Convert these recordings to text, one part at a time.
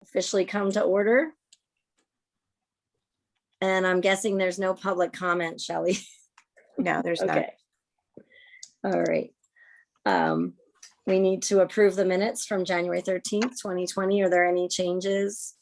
officially come to order. And I'm guessing there's no public comment, Shelley. No, there's not. Okay. All right. We need to approve the minutes from January 13th, 2020. Are there any changes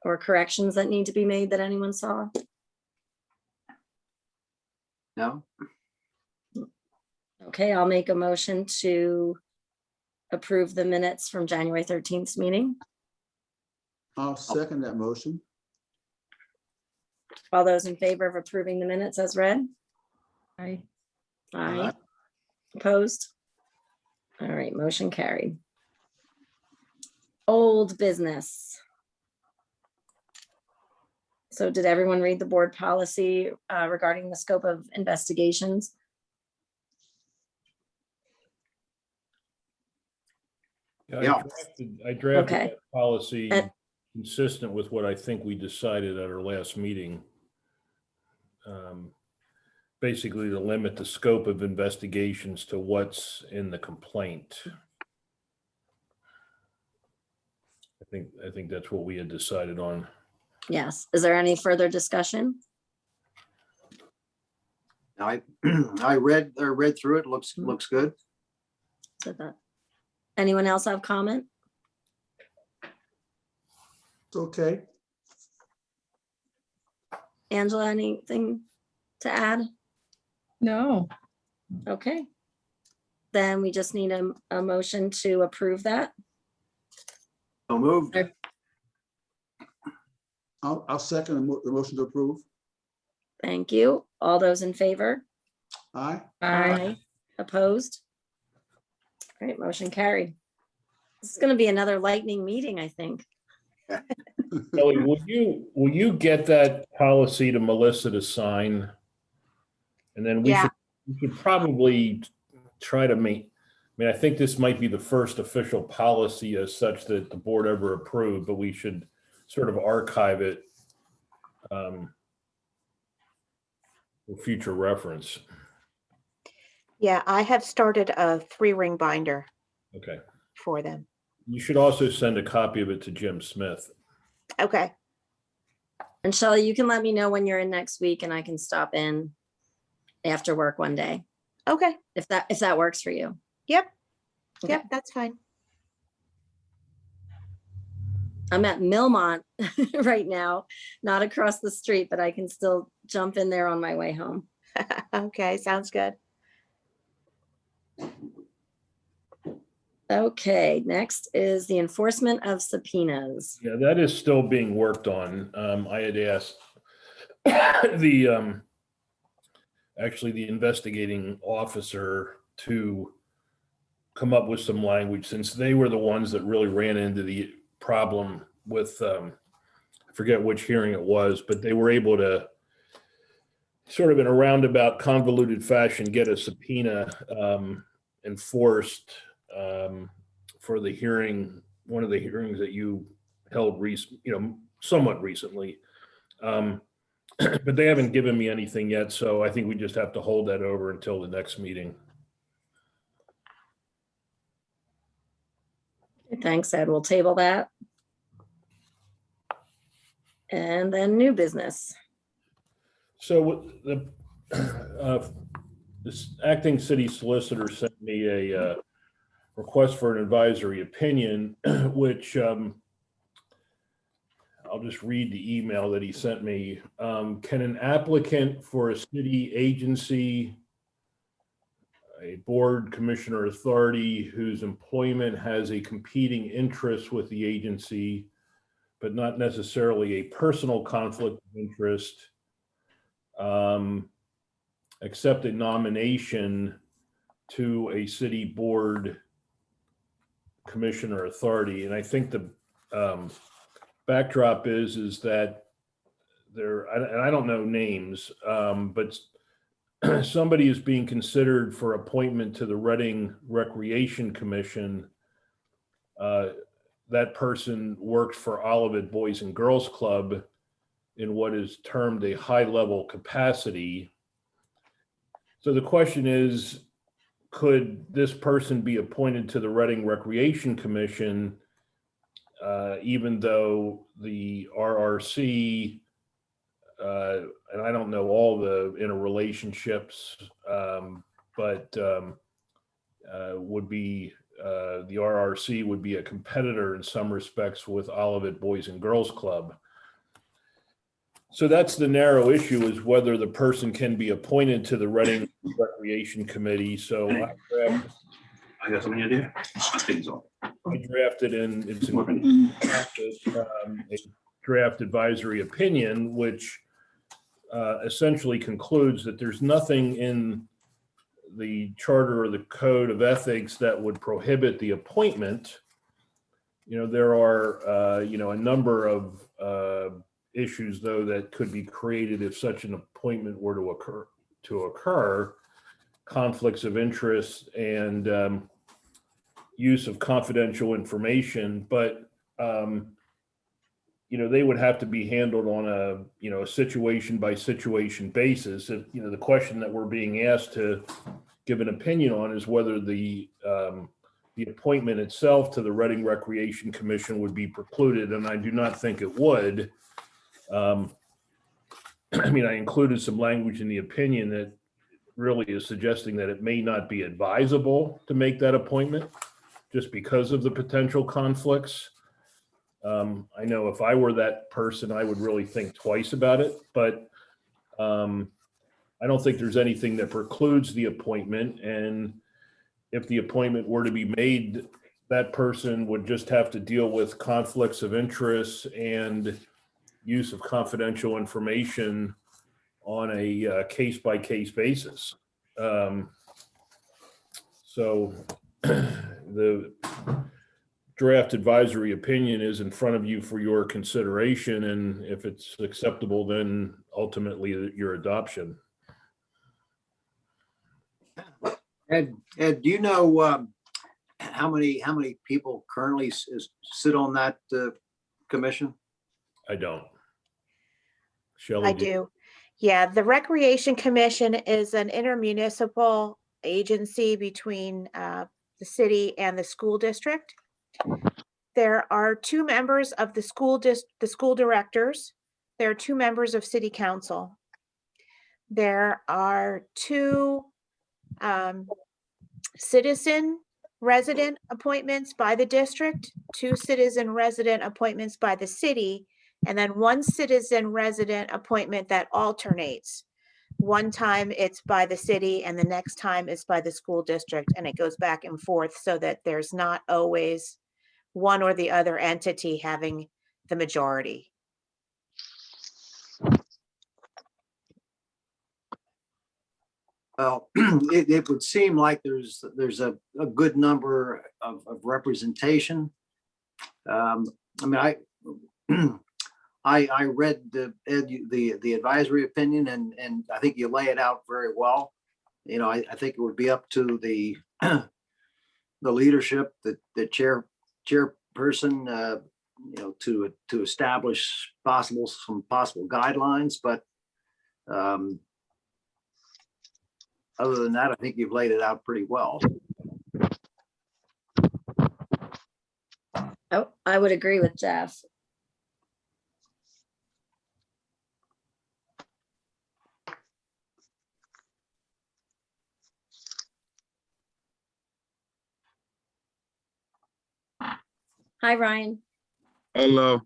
or corrections that need to be made that anyone saw? No, Okay, I'll make a motion to approve the minutes from January 13th meeting. I'll second that motion. All those in favor of approving the minutes as read? Aye. Aye. Opposed? All right, motion carried. Old business. So did everyone read the board policy regarding the scope of investigations? Yeah. I drafted Okay. that policy And- consistent with what I think we decided at our last meeting. Basically to limit the scope of investigations to what's in the complaint. I think that's what we had decided on. Yes. Is there any further discussion? I read through it. Looks good. So that- Anyone else have comment? It's okay. Angela, anything to add? No. Okay. Then we just need a motion to approve that. So moved. I'll second the motion to approve. Thank you. All those in favor? Aye. Opposed? All right, motion carried. This is gonna be another lightning meeting, I think. Kelly, will you get that policy to Melissa to sign? And then we Yeah. should probably try to I think this might be the first official policy as such that the board ever approved, but we should sort of archive it for future reference. Yeah, I have started a 3-ring binder Okay. for them. You should also send a copy of it to Jim Smith. Okay. And Shelley, you can let me know when you're in next week and I can stop in after work one day, Okay. if that works for you. Yep. Okay. Yep, that's fine. I'm at Millmont right now, not across the street, but I can still jump in there on my way home. Okay, sounds good. Okay, next is the enforcement of subpoenas. Yeah, that is still being worked on. I had asked actually the investigating officer to come up with some language, since they were the ones that really ran into the problem with, I forget which hearing it was, but they were able to sort of in a roundabout convoluted fashion, get a subpoena enforced for the hearing, one of the hearings that you held somewhat recently. But they haven't given me anything yet, so I think we just have to hold that over until the next meeting. Thanks, Ed. We'll table that. And then new business. So this acting city solicitor sent me a request for an advisory opinion, which I'll just read the email that he sent me. Can an applicant for a city agency, a board, commissioner, authority whose employment has a competing interest with the agency, but not necessarily a personal conflict of interest, accept a nomination to a city board, commissioner, authority? And I think the backdrop is that there, and I don't know names, but somebody is being considered for appointment to the Reading Recreation Commission. That person works for Olivet Boys and Girls Club in what is termed a high-level capacity. So the question is, could this person be appointed to the Reading Recreation Commission even though the RRC, and I don't know all the interrelationships, but would be, the RRC would be a competitor in some respects with Olivet Boys and Girls Club. So that's the narrow issue, is whether the person can be appointed to the Reading Recreation Committee. So I got something to do. I think so. I drafted in, it's in Working. a draft advisory opinion, which essentially concludes that there's nothing in the charter or the code of ethics that would prohibit the appointment. There are, a number of issues, though, that could be created if such an appointment were to occur, conflicts of interest and use of confidential information, but they would have to be handled on a situation by situation basis. If, the question that we're being asked to give an opinion on is whether the appointment itself to the Reading Recreation Commission would be precluded, and I do not think it would. I included some language in the opinion that really is suggesting that it may not be advisable to make that appointment just because of the potential conflicts. I know if I were that person, I would really think twice about it, but I don't think there's anything that precludes the appointment. And if the appointment were to be made, that person would just have to deal with conflicts of interest and use of confidential information on a case-by-case basis. So the draft advisory opinion is in front of you for your consideration, and if it's acceptable, then ultimately your adoption. Ed, do you know how many people currently sit on that commission? I don't. Shelley, I do. Yeah, the Recreation Commission is an intermunicipal agency between the city and the school district. There are 2 members of the school directors. There are 2 members of city council. There are 2 citizen resident appointments by the district, 2 citizen resident appointments by the city, and then 1 citizen resident appointment that alternates. One time it's by the city and the next time it's by the school district, and it goes back and forth so that there's not always one or the other entity having the majority. Well, it would seem like there's a good number of representation. I read the advisory opinion, and I think you lay it out very well. I think it would be up to the leadership, the chairperson, to establish some possible guidelines. But other than that, I think you've laid it out pretty well. Oh, I would agree with Jeff. Hi, Ryan. Hello,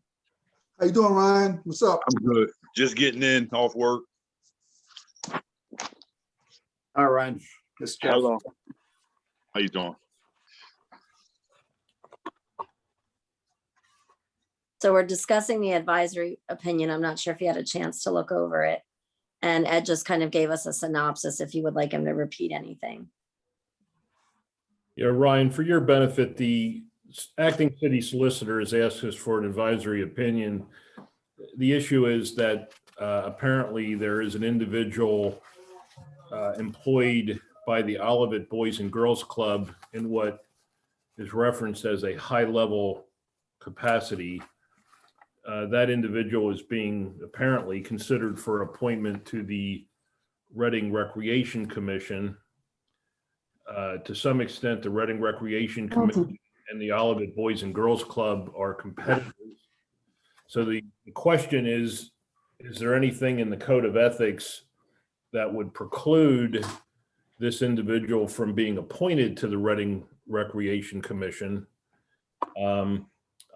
How you doing, Ryan? What's up? I'm good. Just getting in off work. All right, this is Jeff. Hello. How you doing? So we're discussing the advisory opinion. I'm not sure if you had a chance to look over it. And Ed just kind of gave us a synopsis if you would like him to repeat anything. Yeah, Ryan, for your benefit, the acting city solicitor has asked us for an advisory opinion. The issue is that apparently there is an individual employed by the Olivet Boys and Girls Club in what is referenced as a high-level capacity. That individual is being apparently considered for appointment to the Reading Recreation Commission. To some extent, the Reading Recreation Commission and the Olivet Boys and Girls Club are competitors. So the question is there anything in the code of ethics that would preclude this individual from being appointed to the Reading Recreation Commission?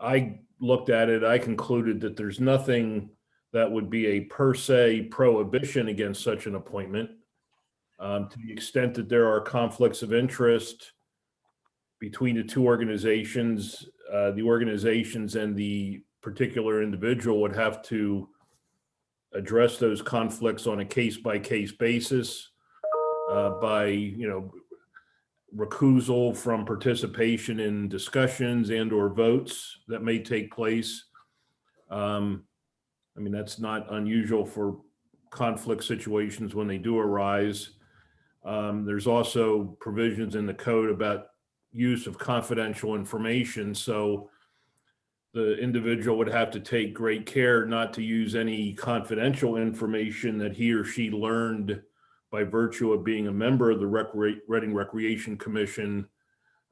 I looked at it, I concluded that there's nothing that would be a per se prohibition against such an appointment. To the extent that there are conflicts of interest between the two organizations, the organizations and the particular individual would have to address those conflicts on a case-by-case basis by, recusal from participation in discussions and or votes that may take place. That's not unusual for conflict situations when they do arise. There's also provisions in the code about use of confidential information. So the individual would have to take great care not to use any confidential information that he or she learned by virtue of being a member of the Reading Recreation Commission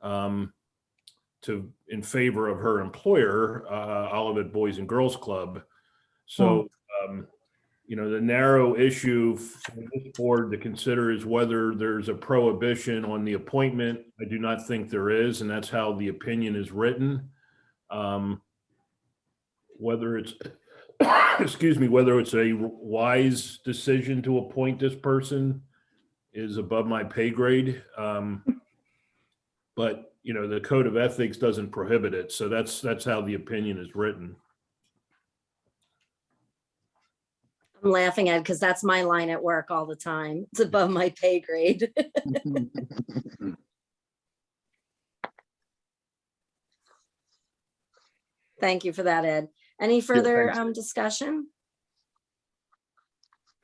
in favor of her employer, Olivet Boys and Girls Club. So, the narrow issue for this board to consider is whether there's a prohibition on the appointment. I do not think there is, and that's how the opinion is written. Whether it's, whether it's a wise decision to appoint this person is above my pay grade. But, the code of ethics doesn't prohibit it. So that's how the opinion is written. I'm laughing at it because that's my line at work all the time. It's above my pay grade. Thank you for that, Ed. Any further discussion?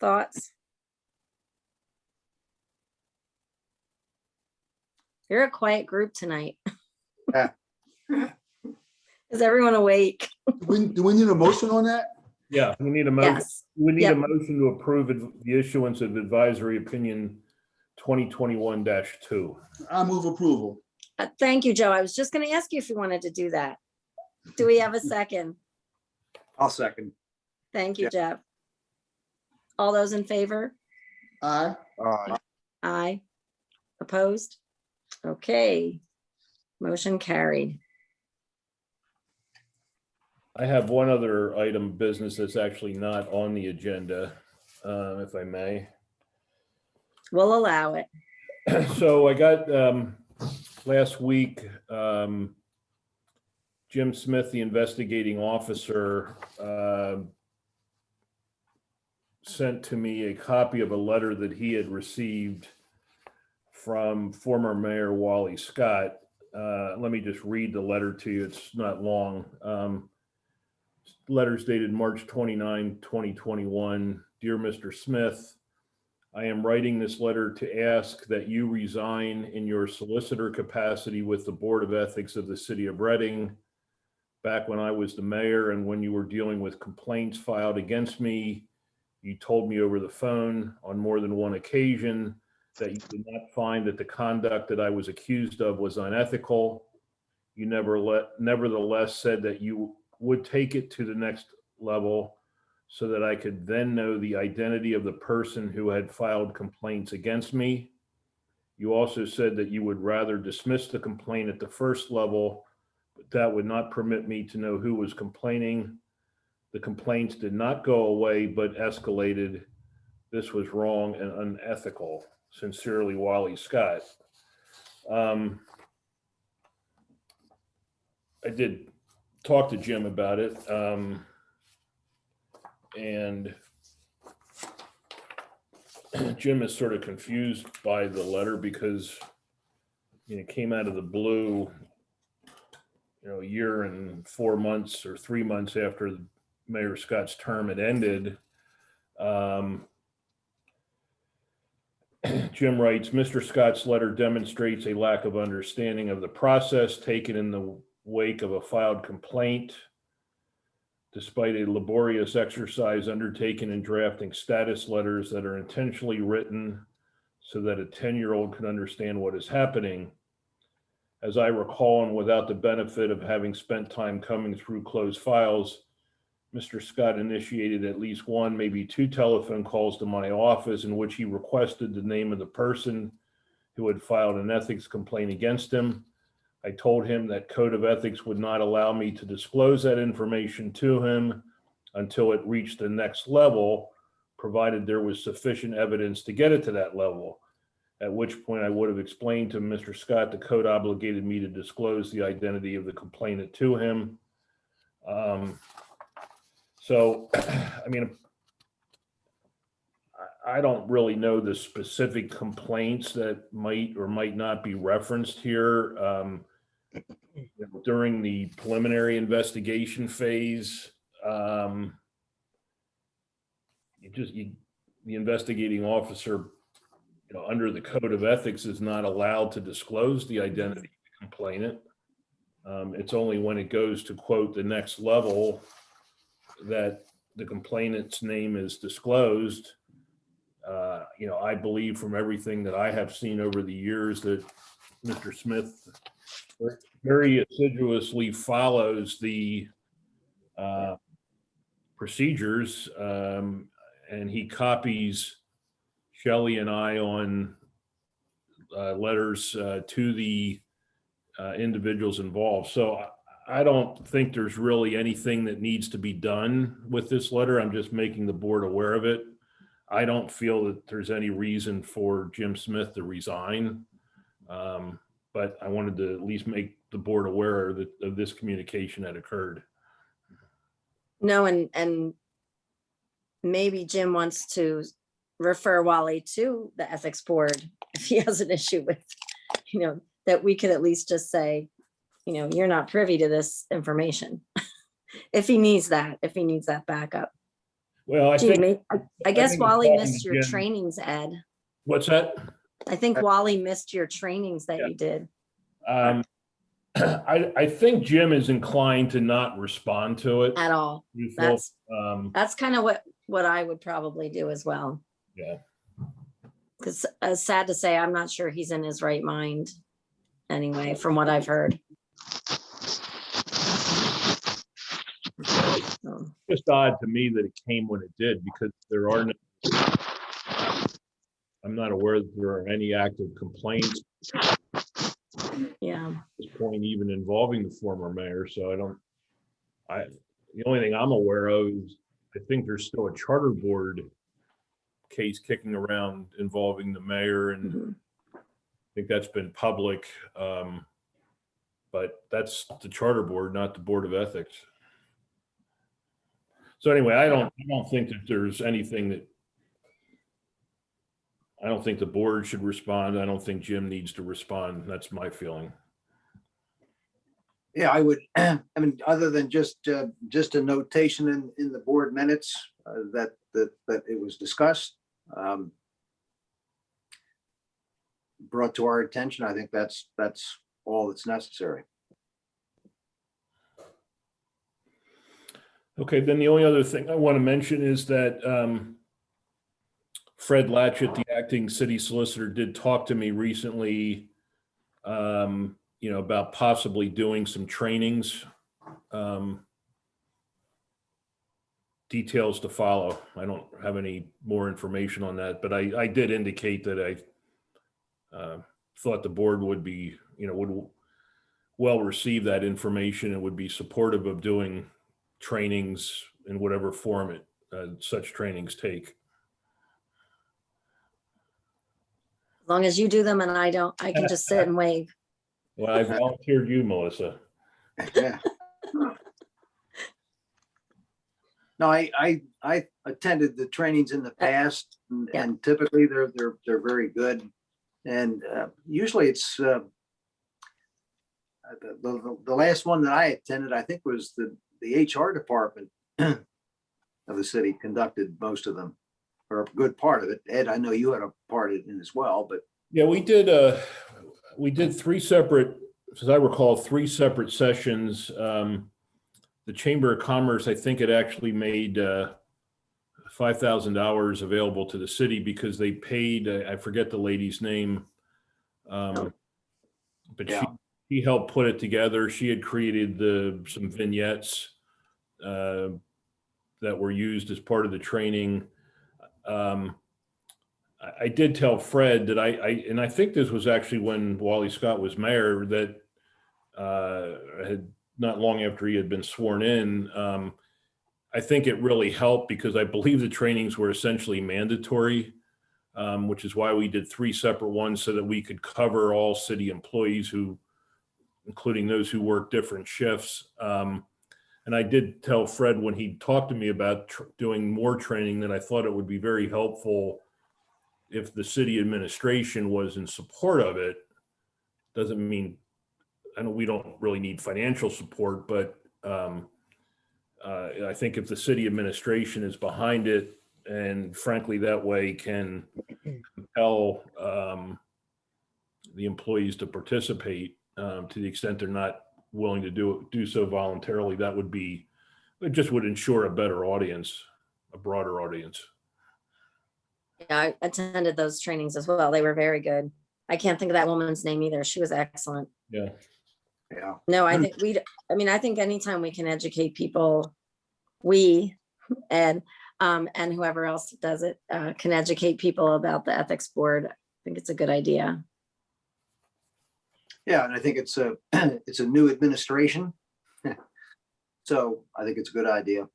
Thoughts? You're a quiet group tonight. Yeah. Is everyone awake? Do we need a motion on that? Yeah, we need a motion. Yes. We need Yep. a motion to approve the issuance of advisory opinion 2021-2. I move approval. Thank you, Joe. I was just going to ask you if you wanted to do that. Do we have a second? I'll second. Thank you, Jeff. All those in favor? Aye. Aye. Opposed? Okay. Motion carried. I have one other item of business that's actually not on the agenda, if I may. We'll allow it. So I got last week, Jim Smith, the investigating officer, sent to me a copy of a letter that he had received from former Mayor Wally Scott. Let me just read the letter to you. It's not long. Letters dated March 29, 2021. Dear Mr. Smith, I am writing this letter to ask that you resign in your solicitor capacity with the Board of Ethics of the City of Reading. Back when I was the mayor and when you were dealing with complaints filed against me, you told me over the phone on more than one occasion that you did not find that the conduct that I was accused of was unethical. You nevertheless said that you would take it to the next level so that I could then know the identity of the person who had filed complaints against me. You also said that you would rather dismiss the complaint at the first level, but that would not permit me to know who was complaining. The complaints did not go away, but escalated. This was wrong and unethical. Sincerely, Wally Scott. I did talk to Jim about it, and Jim is sort of confused by the letter because it came out of the blue, a year and 4 months or 3 months after Mayor Scott's term had ended. Jim writes, Mr. Scott's letter demonstrates a lack of understanding of the process taken in the wake of a filed complaint. Despite a laborious exercise undertaken in drafting status letters that are intentionally written so that a 10-year-old can understand what is happening. As I recall, and without the benefit of having spent time coming through closed files, Mr. Scott initiated at least one, maybe two telephone calls to my office in which he requested the name of the person who had filed an ethics complaint against him. I told him that Code of Ethics would not allow me to disclose that information to him until it reached the next level, provided there was sufficient evidence to get it to that level. At which point I would have explained to Mr. Scott the code obligated me to disclose the identity of the complainant to him. So, I mean, I don't really know the specific complaints that might or might not be referenced here. During the preliminary investigation phase, the investigating officer, under the Code of Ethics, is not allowed to disclose the identity of the complainant. It's only when it goes to, quote, the next level that the complainant's name is disclosed. I believe from everything that I have seen over the years that Mr. Smith very assiduously follows the procedures, and he copies Shelley and I on letters to the individuals involved. So I don't think there's really anything that needs to be done with this letter. I'm just making the board aware of it. I don't feel that there's any reason for Jim Smith to resign, but I wanted to at least make the board aware of this communication that occurred. No, and maybe Jim wants to refer Wally to the ethics board if he has an issue with, that we could at least just say, you're not privy to this information. If he needs that backup. Well, I Gee, think, I guess think Wally talking missed to your Jim- trainings, Ed. what's that? I think Wally missed your trainings that Yeah. you did. I think Jim is inclined to not respond to it. At all. You feel, That's kind of what I would probably do as well. yeah. Because sad to say, I'm not sure he's in his right mind anyway, from what I've heard. So, Just odd to me that it came when it did, because there are no, I'm not aware that there are any active complaints yeah. at this point, even involving the former mayor. So the only thing I'm aware of is I think there's still a charter board case kicking around involving the mayor, and Mhm. I think that's been public. But that's the charter board, not the Board of Ethics. So anyway, I don't think that there's anything that, I don't think the board should respond. I don't think Jim needs to respond. That's my feeling. Yeah, I would, I mean, other than just a notation in the board minutes that it was discussed, brought to our attention, I think that's all that's necessary. Okay, then the only other thing I want to mention is that Fred Latchett, the acting city solicitor, did talk to me recently, about possibly doing some trainings. Details to follow. I don't have any more information on that, but I did indicate that I thought the board would be, would well receive that information and would be supportive of doing trainings in whatever form such trainings take. As long as you do them and I don't, I can just sit and wave. Well, I volunteered you, Melissa. Yeah. No, I attended the trainings in the past, Yeah. and typically they're very good. And usually it's the last one that I attended, I think, was the HR department of the city conducted most of them, or a good part of it. Ed, I know you had a part in it as well, but Yeah, we did three separate, as I recall, three separate sessions. The Chamber of Commerce, I think it actually made $5,000 available to the city because they paid, I forget the lady's name. But Yeah. He helped put it together. She had created some vignettes that were used as part of the training. I did tell Fred that and I think this was actually when Wally Scott was mayor, that had not long after he had been sworn in. I think it really helped because I believe the trainings were essentially mandatory, which is why we did 3 separate ones so that we could cover all city employees including those who work different shifts. And I did tell Fred when he talked to me about doing more training that I thought it would be very helpful if the city administration was in support of it. Doesn't mean, I know we don't really need financial support, but I think if the city administration is behind it, and frankly, that way can compel the employees to participate to the extent they're not willing to do so voluntarily, it just would ensure a better audience, a broader audience. Yeah, I attended those trainings as well. They were very good. I can't think of that woman's name either. She was excellent. Yeah. Yeah. No, I think I think anytime we can educate people, we and whoever else does it can educate people about the ethics board. I think it's a good idea. Yeah, and I think it's a new administration. So I think it's a good idea.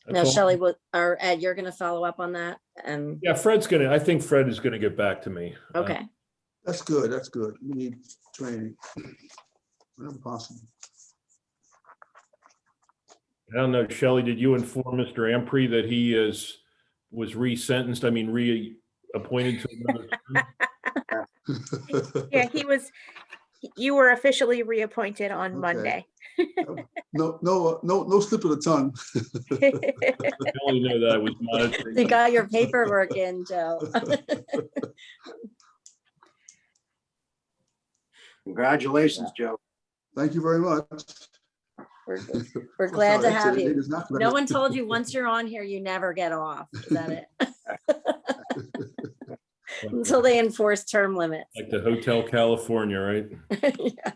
That's Now, all. Shelley, or Ed, you're going to follow up on that. And Yeah, I think Fred is going to get back to me. okay. That's good. That's good. We need training. Whenever possible. I don't know, Shelley, did you inform Mr. Ampry that he was resentenced? I mean, reappointed to another term? Yeah, you were officially reappointed on Okay. Monday. No slip of the tongue. I only know that I was monitoring. You got your paperwork in, Joe. Congratulations, Joe. Thank you very much. We're glad to Sorry, have it you. is not No one told you once you're on here, you never get off. Is that it? Until they enforce term limits. Like the Hotel California, right? Yeah.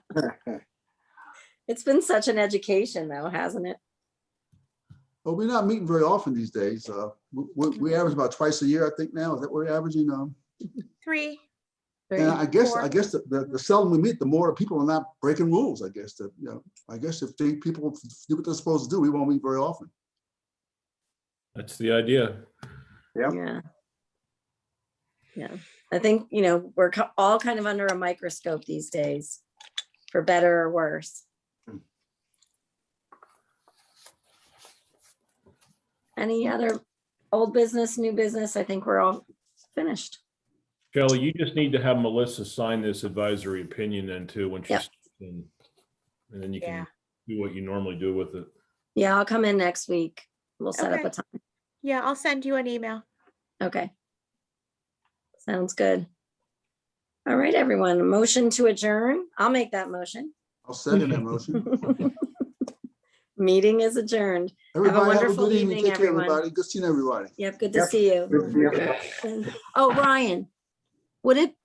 It's been such an education though, hasn't it? Well, we're not meeting very often these days. We average about twice a year, I think now. Is that what we're averaging? 3. And I guess Four. the seldom we meet, the more people are not breaking rules, I guess. I guess if people do what they're supposed to do, we won't meet very often. That's the idea. Yep. Yeah. Yeah. I think, we're all kind of under a microscope these days, for better or worse. Any other old business, new business? I think we're all finished. Shelley, you just need to have Melissa sign this advisory opinion then too when she's Yep. in. And then you Yeah. can do what you normally do with it. Yeah, I'll come in next week. We'll set up Okay. a time. Yeah, I'll send you an email. Okay. Sounds good. All right, everyone. Motion to adjourn. I'll make that motion. I'll second that motion. Meeting is adjourned. Everybody have a wonderful good evening. evening, Take care, everyone. everybody. Good seeing everybody. Yep, good to Yep. see you. Good to see you. Oh, Ryan, would it